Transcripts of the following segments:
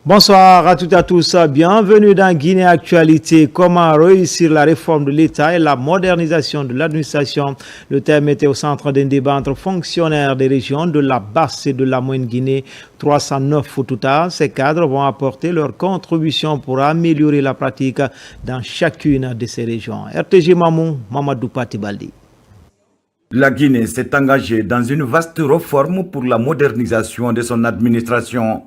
Bonsoir à toutes et à tous, bienvenue dans Guinée Actualité. Comment réussir la réforme de l'État et la modernisation de l'administration? Le thème était au centre d'un débat entre fonctionnaires des régions de la basse et de la moyenne Guinée, 309 au total. Ces cadres vont apporter leur contribution pour améliorer la pratique dans chacune de ces régions. RTG Mamou, Mamadou Patibaldi. La Guinée s'est engagée dans une vaste réforme pour la modernisation de son administration.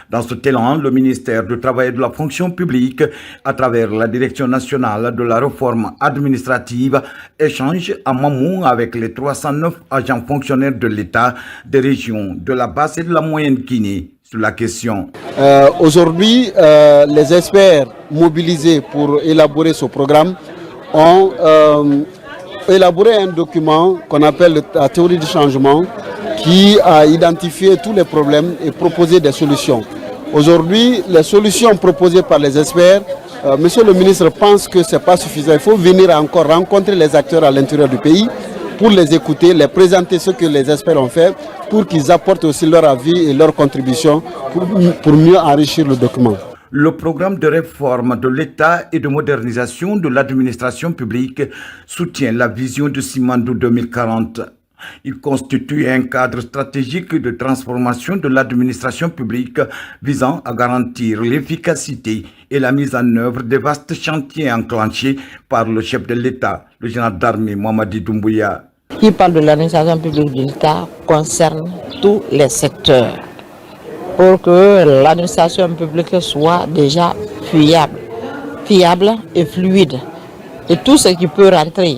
Dans ce élan, le ministère du Travail et de la Fonction publique, à travers la Direction nationale de la réforme administrative, échange à Mamou avec les 309 agents fonctionnaires de l'État des régions de la basse et de la moyenne Guinée sur la question. Aujourd'hui, les experts mobilisés pour élaborer ce programme ont élaboré un document qu'on appelle la théorie du changement, qui a identifié tous les problèmes et proposé des solutions. Aujourd'hui, les solutions proposées par les experts, monsieur le ministre pense que ce n'est pas suffisant. Il faut venir encore rencontrer les acteurs à l'intérieur du pays pour les écouter, les présenter ce que les experts ont fait, pour qu'ils apportent aussi leur avis et leur contribution pour mieux enrichir le document. Le programme de réforme de l'État et de modernisation de l'administration publique soutient la vision de Simandou 2040. Il constitue un cadre stratégique de transformation de l'administration publique visant à garantir l'efficacité et la mise en œuvre des vastes chantiers enclenchés par le chef de l'État, le général d'armée Mamadi Doumbouya. Qui parle de l'administration publique de l'État concerne tous les secteurs pour que l'administration publique soit déjà fiable et fluide. Et tout ce qui peut rentrer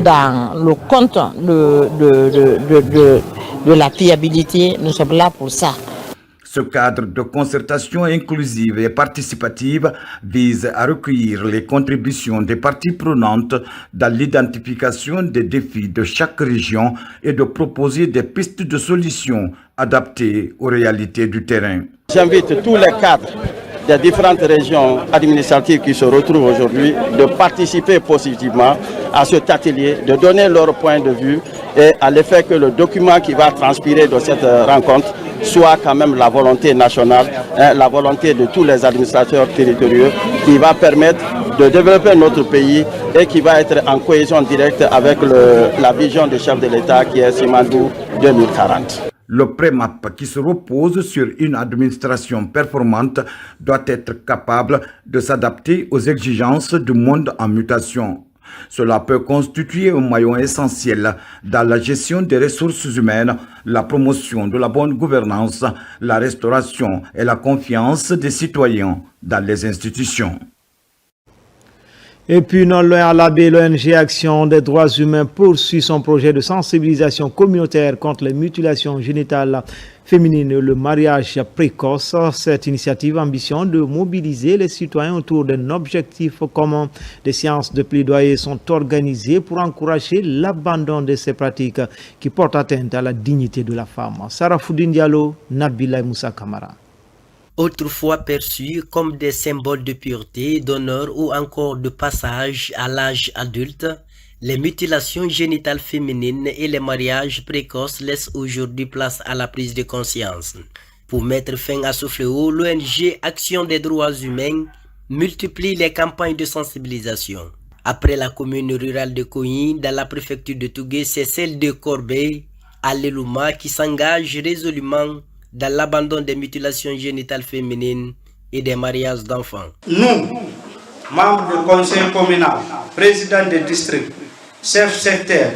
dans le compte de la fiabilité, nous sommes là pour ça. Ce cadre de concertation inclusive et participative vise à recueillir les contributions des parties prenantes dans l'identification des défis de chaque région et de proposer des pistes de solutions adaptées aux réalités du terrain. J'invite tous les cadres des différentes régions administratives qui se retrouvent aujourd'hui de participer positivement à cet atelier, de donner leur point de vue et à l'effet que le document qui va transpirer de cette rencontre soit quand même la volonté nationale, la volonté de tous les administrateurs territoriaux qui va permettre de développer notre pays et qui va être en cohésion directe avec la vision du chef de l'État qui est Simandou 2040. Le PREMAP, qui se repose sur une administration performante, doit être capable de s'adapter aux exigences du monde en mutation. Cela peut constituer un maillon essentiel dans la gestion des ressources humaines, la promotion de la bonne gouvernance, la restauration et la confiance des citoyens dans les institutions. Et puis, non loin à la baie, l'ONG Action des droits humains poursuit son projet de sensibilisation communautaire contre les mutilations génitales féminines et le mariage précoce. Cette initiative ambitionne de mobiliser les citoyens autour d'un objectif commun. Des séances de plaidoyer sont organisées pour encourager l'abandon de ces pratiques qui portent atteinte à la dignité de la femme. Sarah Foudine Diallo, Nabila Moussa Kamara. Autrefois perçus comme des symboles de pureté, d'honneur ou encore de passage à l'âge adulte, les mutilations génitales féminines et les mariages précoces laissent aujourd'hui place à la prise de conscience. Pour mettre fin à ce fléau, l'ONG Action des droits humains multiplie les campagnes de sensibilisation. Après la commune rurale de Koyi, dans la préfecture de Tougué, c'est celle de Corbeil à Lelouma qui s'engage résolument dans l'abandon des mutilations génitales féminines et des mariages d'enfants. Nous, membres du conseil communal, présidents des districts, chefs sectaires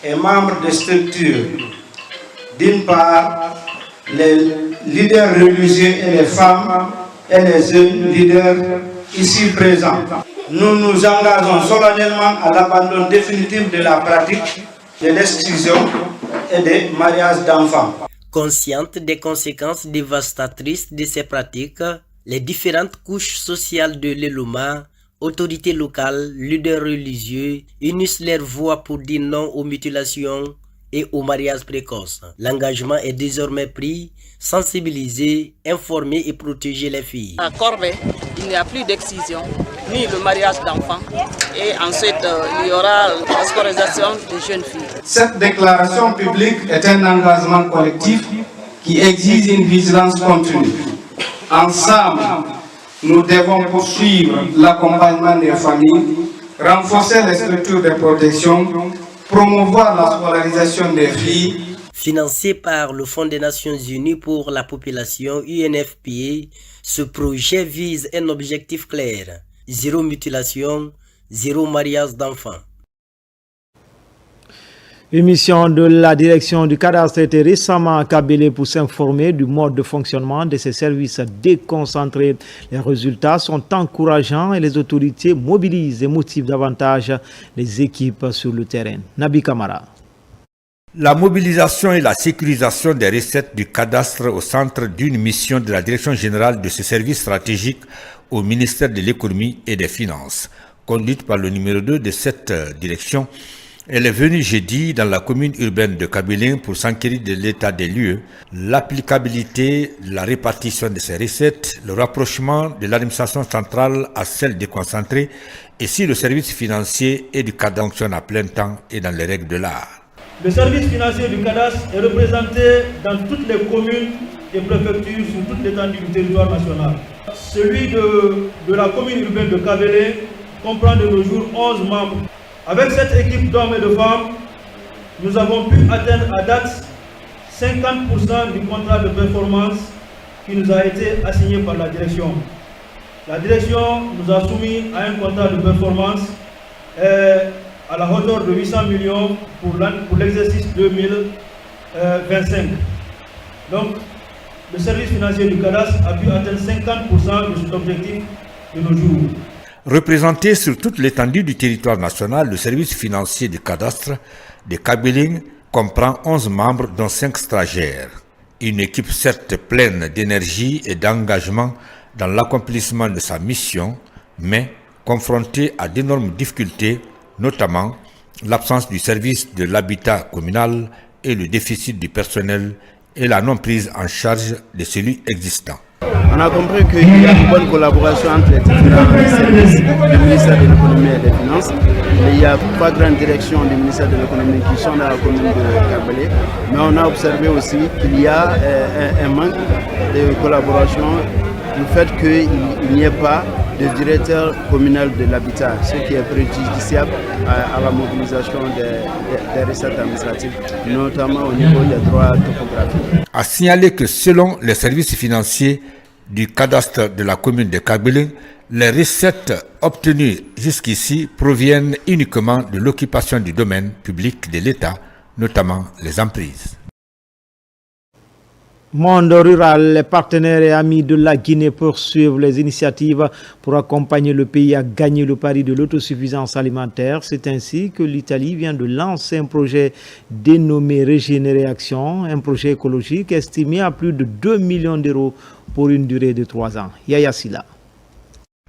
et membres des structures, d'une part, les leaders religieux et les femmes et les jeunes leaders ici présents, nous nous engageons solennellement à l'abandon définitif de la pratique de l'exclusion et des mariages d'enfants. Conscientes des conséquences dévastatrices de ces pratiques, les différentes couches sociales de l'Elouma, autorités locales, leaders religieux, unissent leurs voix pour dire non aux mutilations et aux mariages précoces. L'engagement est désormais pris, sensibiliser, informer et protéger les filles. À Corbeil, il n'y a plus d'excision, ni le mariage d'enfants. Et ensuite, il y aura la scolarisation des jeunes filles. Cette déclaration publique est un engagement collectif qui exige une vigilance continue. Ensemble, nous devons poursuivre l'accompagnement des familles, renforcer les structures de protection, promouvoir la scolarisation des filles. Financé par le Fonds des Nations Unies pour la population UNFPA, ce projet vise un objectif clair: zéro mutilation, zéro mariage d'enfants. Une mission de la direction du cadastre a été récemment accablée pour s'informer du mode de fonctionnement de ces services déconcentrés. Les résultats sont encourageants et les autorités mobilisent et motivent davantage les équipes sur le terrain. Nabi Kamara. La mobilisation et la sécurisation des recettes du cadastre au centre d'une mission de la direction générale de ce service stratégique au ministère de l'économie et des finances, conduite par le numéro 2 de cette direction. Elle est venue jeudi dans la commune urbaine de Kabylie pour s'enquérir de l'état des lieux, l'applicabilité, la répartition de ces recettes, le rapprochement de l'administration centrale à celle déconcentrée et si le service financier et du cadastre fonctionne à plein temps et dans les règles de l'art. Le service financier du cadastre est représenté dans toutes les communes et préfectures sur toute l'étendue du territoire national. Celui de la commune urbaine de Kabylie comprend de nos jours 11 membres. Avec cette équipe d'hommes et de femmes, nous avons pu atteindre à date 50% du contrat de performance qui nous a été assigné par la direction. La direction nous a soumis à un contrat de performance à la hauteur de 800 millions pour l'exercice 2025. Donc, le service financier du cadastre a pu atteindre 50% de cet objectif de nos jours. Représenté sur toute l'étendue du territoire national, le service financier du cadastre de Kabylie comprend 11 membres dont 5 stagiaires. Une équipe certes pleine d'énergie et d'engagement dans l'accomplissement de sa mission, mais confrontée à d'énormes difficultés, notamment l'absence du service de l'habitat communal et le déficit du personnel et la non prise en charge de celui existant. On a compris qu'il y a une bonne collaboration entre les différents services du ministère de l'économie et des finances. Et il y a 3 grandes directions du ministère de l'économie qui sont dans la commune de Kabylie. Mais on a observé aussi qu'il y a un manque de collaboration du fait qu'il n'y ait pas de directeur communal de l'habitat, ce qui est préjudiciable à la mobilisation des recettes administratives, notamment au niveau des droits topographiques. A signaler que selon les services financiers du cadastre de la commune de Kabylie, les recettes obtenues jusqu'ici proviennent uniquement de l'occupation du domaine public de l'État, notamment les emprises. Monde rural, les partenaires et amis de la Guinée poursuivent les initiatives pour accompagner le pays à gagner le pari de l'autosuffisance alimentaire. C'est ainsi que l'Italie vient de lancer un projet dénommé Régénérer Action, un projet écologique estimé à plus de 2 millions d'euros pour une durée de 3 ans. Yaya Silla.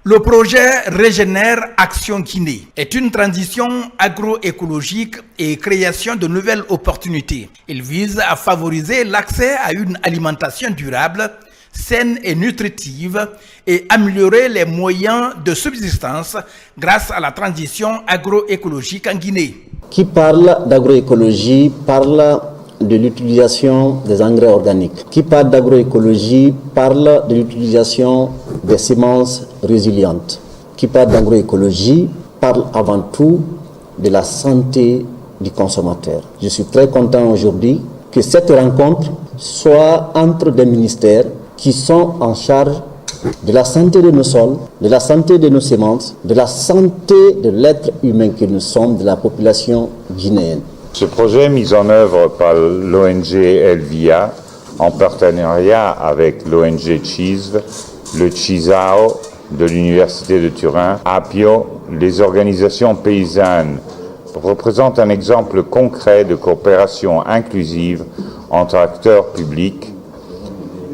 Le projet Régénère Action Guinée est une transition agroécologique et création de nouvelles opportunités. Il vise à favoriser l'accès à une alimentation durable, saine et nutritive et améliorer les moyens de subsistance grâce à la transition agroécologique en Guinée. Qui parle d'agroécologie parle de l'utilisation des engrais organiques. Qui parle d'agroécologie parle de l'utilisation des semences résilientes. Qui parle d'agroécologie parle avant tout de la santé du consommateur. Je suis très content aujourd'hui que cette rencontre soit entre des ministères qui sont en charge de la santé de nos sols, de la santé de nos semences, de la santé de l'être humain que nous sommes, de la population guinéenne. Ce projet mis en œuvre par l'ONG Elvia en partenariat avec l'ONG CISV, le CISAO de l'Université de Turin, Appio, les organisations paysannes représente un exemple concret de coopération inclusive entre acteurs publics,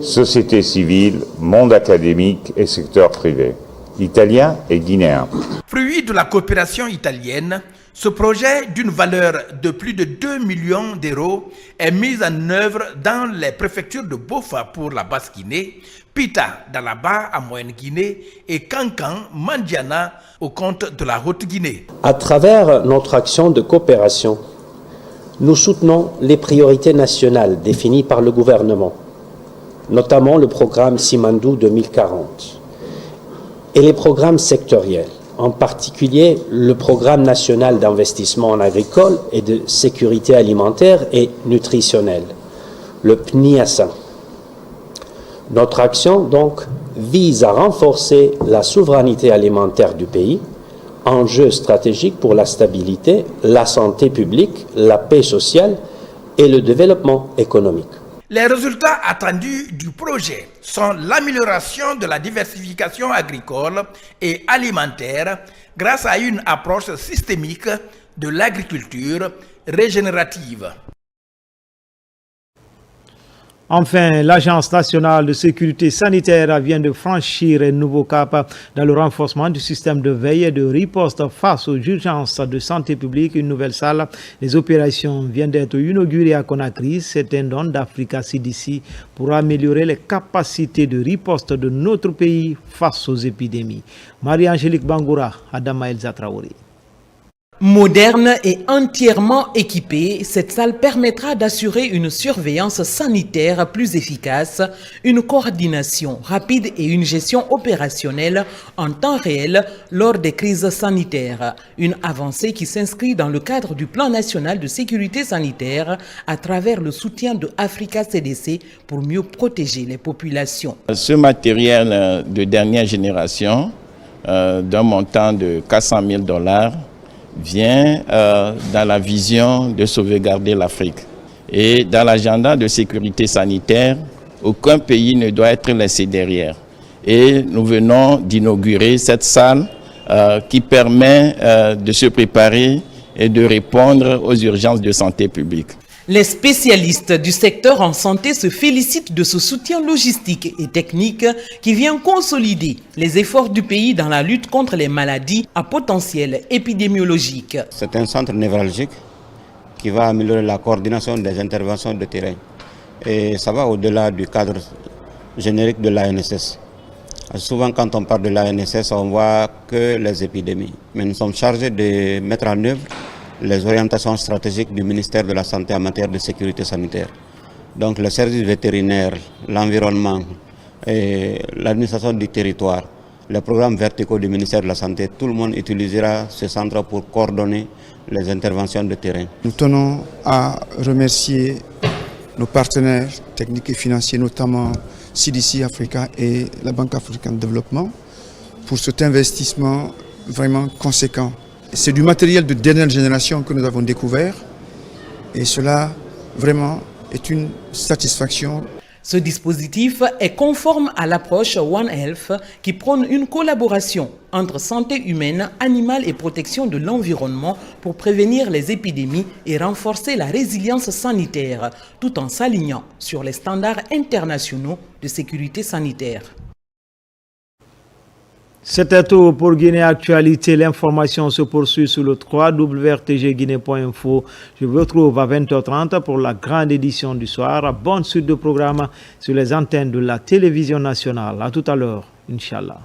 société civile, monde académique et secteur privé, italien et guinéen. Fruit de la coopération italienne, ce projet d'une valeur de plus de 2 millions d'euros est mis en œuvre dans les préfectures de Bofa pour la Basse-Guinée, Pita dans la Bas-Moyenne-Guinée et Kankan, Mandiana au compte de la Haute-Guinée. À travers notre action de coopération, nous soutenons les priorités nationales définies par le gouvernement. notamment le programme Simandou 2040, et les programmes sectoriels, en particulier le programme national d'investissement en agricole et de sécurité alimentaire et nutritionnelle, le PNIASA. Notre action, donc, vise à renforcer la souveraineté alimentaire du pays, enjeu stratégique pour la stabilité, la santé publique, la paix sociale et le développement économique. Les résultats attendus du projet sont l'amélioration de la diversification agricole et alimentaire grâce à une approche systémique de l'agriculture régénérative. Enfin, l'Agence nationale de sécurité sanitaire vient de franchir un nouveau cap dans le renforcement du système de veille et de riposte face aux urgences de santé publique. Une nouvelle salle des opérations vient d'être inaugurée à Conakry. C'est un don d'Africa CDC pour améliorer les capacités de riposte de notre pays face aux épidémies. Marie-Angélique Bangoura, Adama Elza Traoré. Moderne et entièrement équipée, cette salle permettra d'assurer une surveillance sanitaire plus efficace, une coordination rapide et une gestion opérationnelle en temps réel lors des crises sanitaires. Une avancée qui s'inscrit dans le cadre du plan national de sécurité sanitaire à travers le soutien de Africa CDC pour mieux protéger les populations. Ce matériel de dernière génération d'un montant de $400 000 vient dans la vision de sauvegarder l'Afrique. Et dans l'agenda de sécurité sanitaire, aucun pays ne doit être laissé derrière. Et nous venons d'inaugurer cette salle qui permet de se préparer et de répondre aux urgences de santé publique. Les spécialistes du secteur en santé se félicitent de ce soutien logistique et technique qui vient consolider les efforts du pays dans la lutte contre les maladies à potentiel épidémiologique. C'est un centre névralgique qui va améliorer la coordination des interventions de terrain. Et ça va au-delà du cadre générique de l'ANSS. Souvent, quand on parle de l'ANSS, on voit que les épidémies. Mais nous sommes chargés de mettre en œuvre les orientations stratégiques du ministère de la Santé en matière de sécurité sanitaire. Donc les services vétérinaires, l'environnement, l'administration du territoire, les programmes verticaux du ministère de la Santé, tout le monde utilisera ce centre pour coordonner les interventions de terrain. Nous tenons à remercier nos partenaires techniques et financiers, notamment CDC Africa et la Banque africaine de développement, pour cet investissement vraiment conséquent. C'est du matériel de dernière génération que nous avons découvert et cela vraiment est une satisfaction. Ce dispositif est conforme à l'approche One Health qui prône une collaboration entre santé humaine, animale et protection de l'environnement pour prévenir les épidémies et renforcer la résilience sanitaire tout en s'alignant sur les standards internationaux de sécurité sanitaire. C'était tout pour Guinée Actualité. L'information se poursuit sur le www.rtgguinée.info. Je vous retrouve à 20h30 pour la grande édition du soir. Bonne suite de programme sur les antennes de la télévision nationale. À tout à l'heure, Inch'Allah.